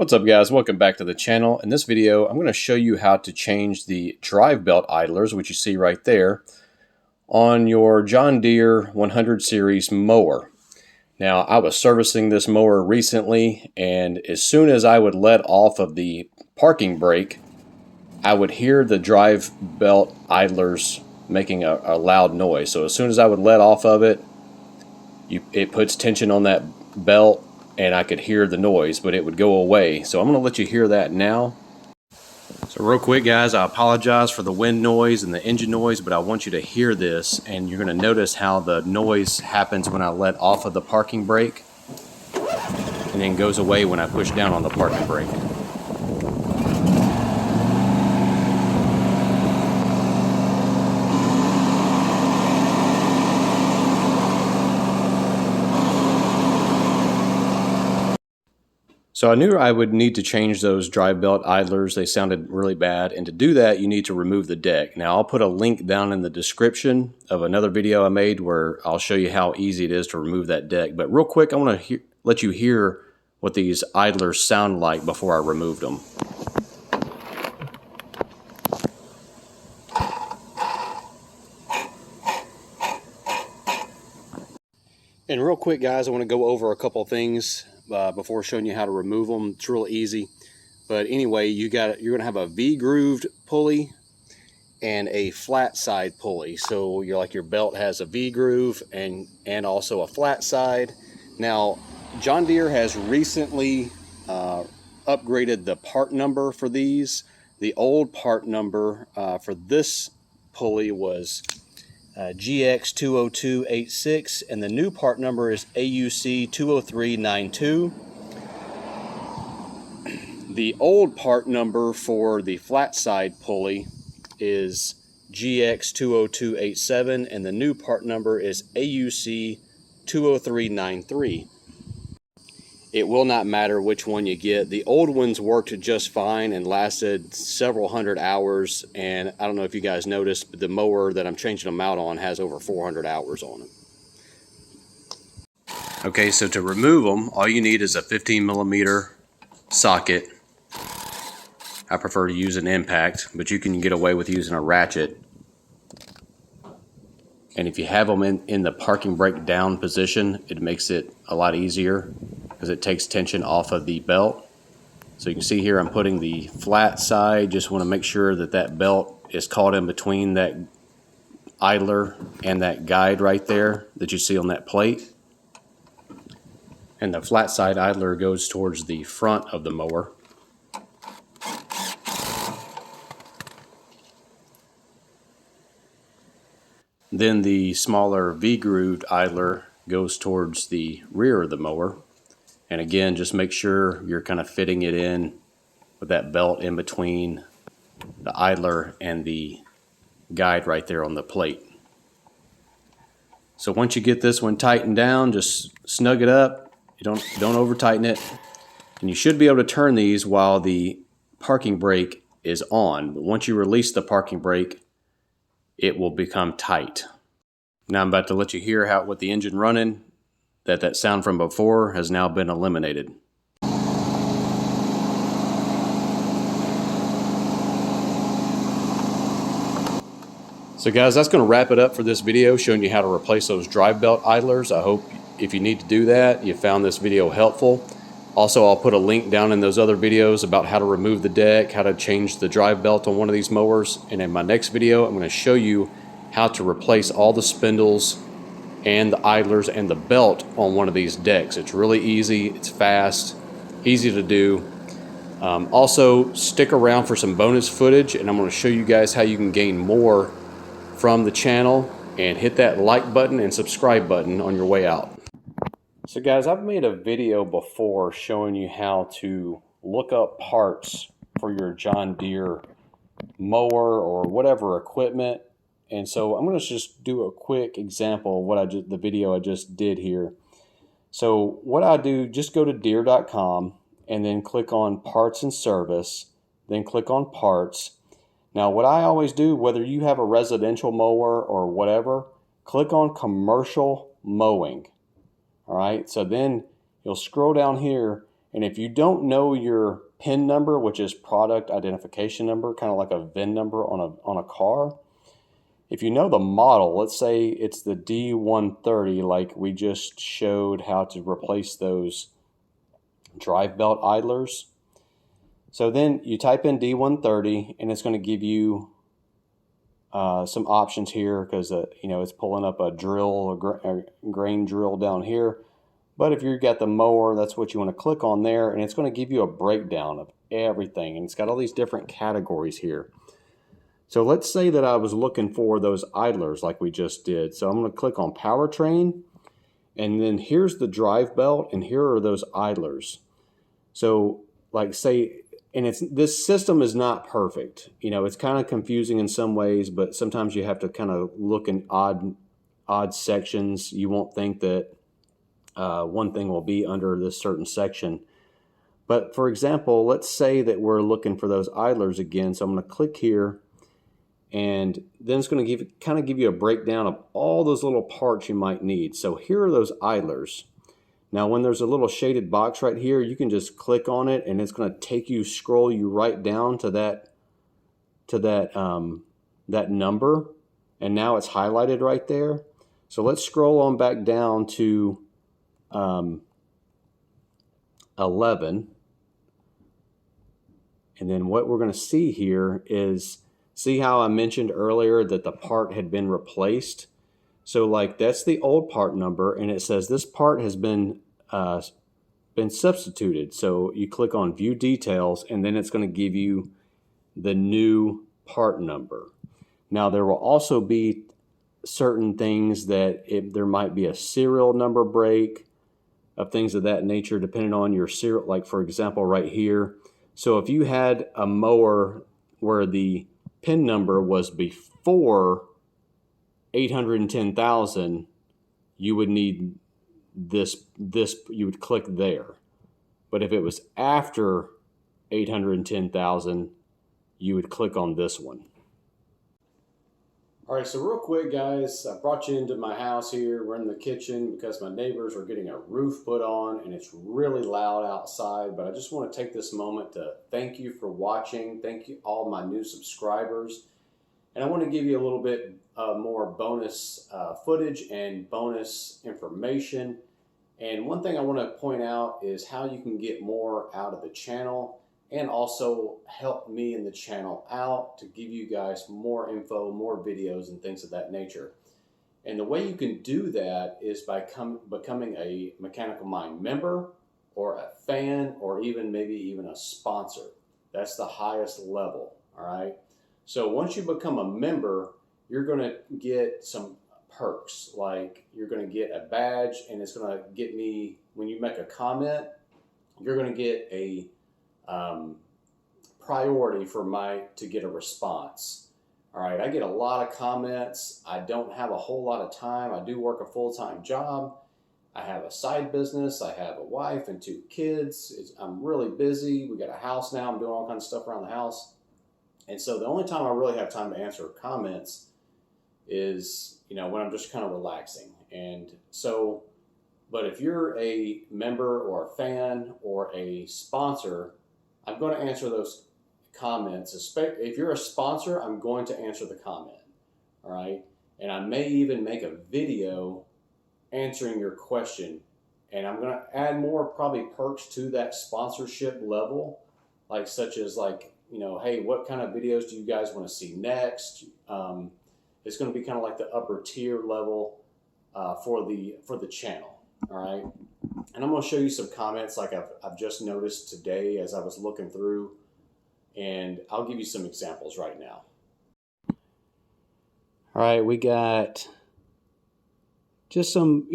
What's up guys, welcome back to the channel. In this video I'm going to show you how to change the drive belt idlers, which you see right there, on your John Deere 100 series mower. Now I was servicing this mower recently, and as soon as I would let off of the parking brake, I would hear the drive belt idlers making a loud noise. So as soon as I would let off of it, it puts tension on that belt, and I could hear the noise, but it would go away. So I'm going to let you hear that now. So real quick guys, I apologize for the wind noise and the engine noise, but I want you to hear this, and you're going to notice how the noise happens when I let off of the parking brake and then goes away when I push down on the parking brake. So I knew I would need to change those drive belt idlers. They sounded really bad, and to do that you need to remove the deck. Now I'll put a link down in the description of another video I made where I'll show you how easy it is to remove that deck. But real quick, I want to let you hear what these idlers sound like before I removed them. And real quick guys, I want to go over a couple things before showing you how to remove them. It's real easy, but anyway, you're going to have a V-grooved pulley and a flat side pulley. So your belt has a V-groove and also a flat side. Now John Deere has recently upgraded the part number for these. The old part number for this pulley was GX20286, and the new part number is AUC20392. The old part number for the flat side pulley is GX20287, and the new part number is AUC20393. It will not matter which one you get. The old ones worked just fine and lasted several hundred hours, and I don't know if you guys noticed, but the mower that I'm changing them out on has over 400 hours on it. Okay, so to remove them, all you need is a 15mm socket. I prefer to use an impact, but you can get away with using a ratchet. And if you have them in the parking brake down position, it makes it a lot easier because it takes tension off of the belt. So you can see here I'm putting the flat side. Just want to make sure that that belt is caught in between that idler and that guide right there that you see on that plate. And the flat side idler goes towards the front of the mower. Then the smaller V-grooved idler goes towards the rear of the mower. And again, just make sure you're kind of fitting it in with that belt in between the idler and the guide right there on the plate. So once you get this one tightened down, just snug it up. You don't over tighten it. And you should be able to turn these while the parking brake is on. But once you release the parking brake, it will become tight. Now I'm about to let you hear how with the engine running, that sound from before has now been eliminated. So guys, that's going to wrap it up for this video showing you how to replace those drive belt idlers. I hope if you need to do that, you found this video helpful. Also, I'll put a link down in those other videos about how to remove the deck, how to change the drive belt on one of these mowers. And in my next video, I'm going to show you how to replace all the spindles and the idlers and the belt on one of these decks. It's really easy, it's fast, easy to do. Also, stick around for some bonus footage, and I'm going to show you guys how you can gain more from the channel. And hit that like button and subscribe button on your way out. So guys, I've made a video before showing you how to look up parts for your John Deere mower or whatever equipment. And so I'm going to just do a quick example of the video I just did here. So what I do, just go to Deere.com and then click on Parts and Service, then click on Parts. Now what I always do, whether you have a residential mower or whatever, click on Commercial Mowing. All right, so then you'll scroll down here And if you don't know your PIN number, which is product identification number, kind of like a VIN number on a car, if you know the model, let's say it's the D130, like we just showed how to replace those drive belt idlers. So then you type in D130 and it's going to give you some options here because it's pulling up a drill, a grain drill down here. But if you've got the mower, that's what you want to click on there, and it's going to give you a breakdown of everything, and it's got all these different categories here. So let's say that I was looking for those idlers like we just did. So I'm going to click on powertrain, and then here's the drive belt, and here are those idlers. So like say, and this system is not perfect. It's kind of confusing in some ways, but sometimes you have to kind of look in odd sections. You won't think that one thing will be under this certain section. But for example, let's say that we're looking for those idlers again. So I'm going to click here, and then it's going to give you a breakdown of all those little parts you might need. So here are those idlers. Now when there's a little shaded box right here, you can just click on it and it's going to scroll you right down to that number, and now it's highlighted right there. So let's scroll on back down to 11, and then what we're going to see here is, see how I mentioned earlier that the part had been replaced? So like that's the old part number, and it says this part has been substituted. So you click on view details, and then it's going to give you the new part number. Now there will also be certain things that there might be a serial number break of things of that nature depending on your serial, like for example right here. So if you had a mower where the PIN number was before 810,000, you would need this, you would click there. But if it was after 810,000, you would click on this one. All right, so real quick, guys, I brought you into my house here. We're in the kitchen because my neighbors are getting a roof put on, and it's really loud outside. But I just want to take this moment to thank you for watching. Thank you, all my new subscribers. And I want to give you a little bit more bonus footage and bonus information. And one thing I want to point out is how you can get more out of the channel, and also help me and the channel out to give you guys more info, more videos, and things of that nature. And the way you can do that is by becoming a Mechanical Mind member, or a fan, or maybe even a sponsor. That's the highest level, all right? So once you become a member, you're going to get some perks. Like you're going to get a badge, and it's going to get me, when you make a comment, you're going to get a priority to get a response. All right, I get a lot of comments. I don't have a whole lot of time. I do work a full-time job. I have a side business. I have a wife and 2 kids. I'm really busy. We got a house now. I'm doing all kinds of stuff around the house. And so the only time I really have time to answer comments is, when I'm just kind of relaxing. And so, but if you're a member or a fan or a sponsor, I'm going to answer those comments. If you're a sponsor, I'm going to answer the comment, all right? And I may even make a video answering your question. And I'm going to add more probably perks to that sponsorship level, such as hey, what kind of videos do you guys want to see next? It's going to be kind of like the upper tier level for the channel, all right? And I'm going to show you some comments like I've just noticed today as I was looking through, and I'll give you some examples right now. All right, we got just some,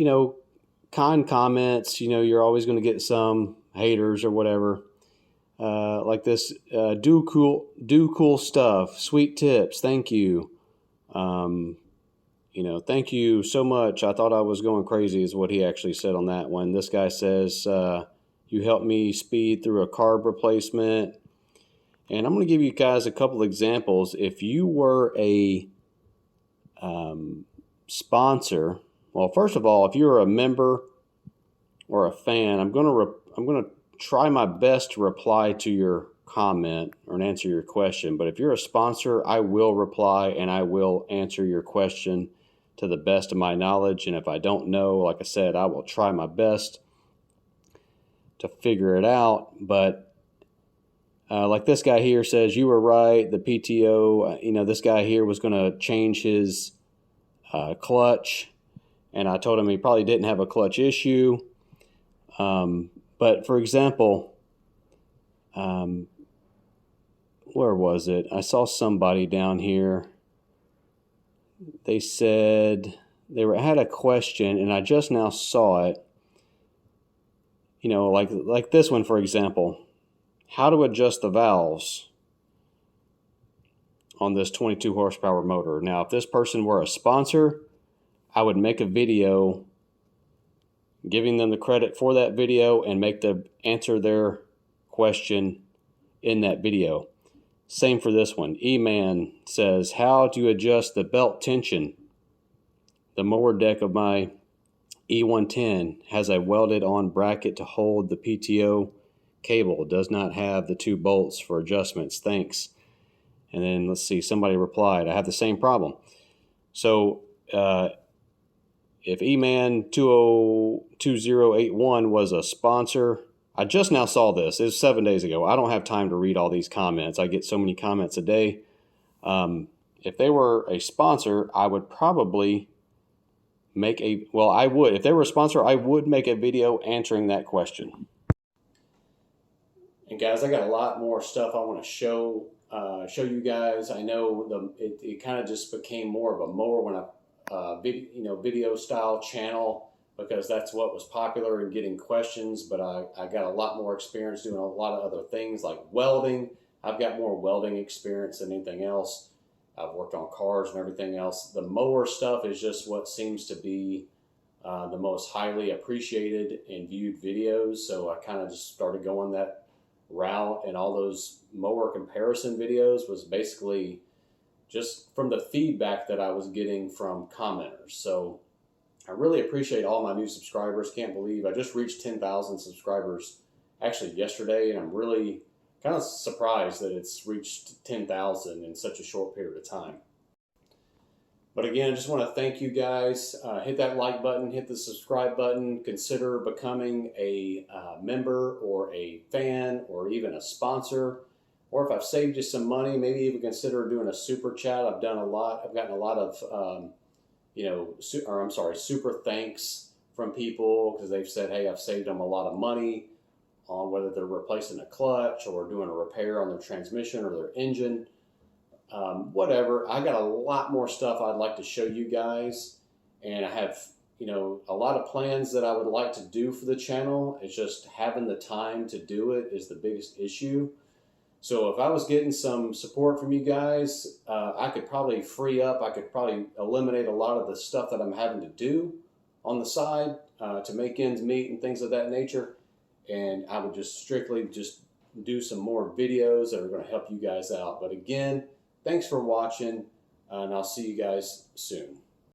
kind comments. You're always going to get some haters or whatever. Like this, do cool stuff, sweet tips, thank you. Thank you so much. I thought I was going crazy is what he actually said on that one. This guy says, you helped me speed through a carb replacement. And I'm going to give you guys a couple examples. If you were a sponsor, well, first of all, if you're a member or a fan, I'm going to try my best to reply to your comment or answer your question. But if you're a sponsor, I will reply and I will answer your question to the best of my knowledge. And if I don't know, like I said, I will try my best to figure it out. But like this guy here says, you were right. The PTO, this guy here was going to change his clutch. And I told him he probably didn't have a clutch issue. But for example, where was it? I saw somebody down here. They said had a question, and I just now saw it. Like this one, for example, how to adjust the valves on this 22 horsepower motor. Now, if this person were a sponsor, I would make a video giving them the credit for that video and answer their question in that video. Same for this one. E-Man says, how to adjust the belt tension. The mower deck of my E110 has a welded on bracket to hold the PTO cable. It does not have the 2 bolts for adjustments. Thanks. And then let's see, somebody replied, I have the same problem. So if E-Man 2081 was a sponsor, I just now saw this. It was 7 days ago. I don't have time to read all these comments. I get so many comments a day. If they were a sponsor, I would probably make if they were a sponsor, I would make a video answering that question. And guys, I got a lot more stuff I want to show you guys. I know it kind of just became more of a mower when video style channel, because that's what was popular and getting questions. But I got a lot more experience doing a lot of other things like welding. I've got more welding experience than anything else. I've worked on cars and everything else. The mower stuff is just what seems to be the most highly appreciated and viewed videos. So I kind of just started going that route, and all those mower comparison videos was basically just from the feedback that I was getting from commenters. So I really appreciate all my new subscribers. Can't believe I just reached 10,000 subscribers actually yesterday, and I'm really kind of surprised that it's reached 10,000 in such a short period of time. But again, I just want to thank you guys. Hit that like button, hit the subscribe button, consider becoming a member or a fan or even a sponsor. Or if I've saved you some money, maybe even consider doing a super chat. I've gotten a lot of, super thanks from people because they've said, hey, I've saved them a lot of money on whether they're replacing a clutch or doing a repair on their transmission or their engine. Whatever. I got a lot more stuff I'd like to show you guys, and I have, a lot of plans that I would like to do for the channel. It's just having the time to do it is the biggest issue. So if I was getting some support from you guys, I could probably free up. I could probably eliminate a lot of the stuff that I'm having to do on the side to make ends meet and things of that nature. And I would just strictly do some more videos that are going to help you guys out. But again, thanks for watching, and I'll see you guys soon.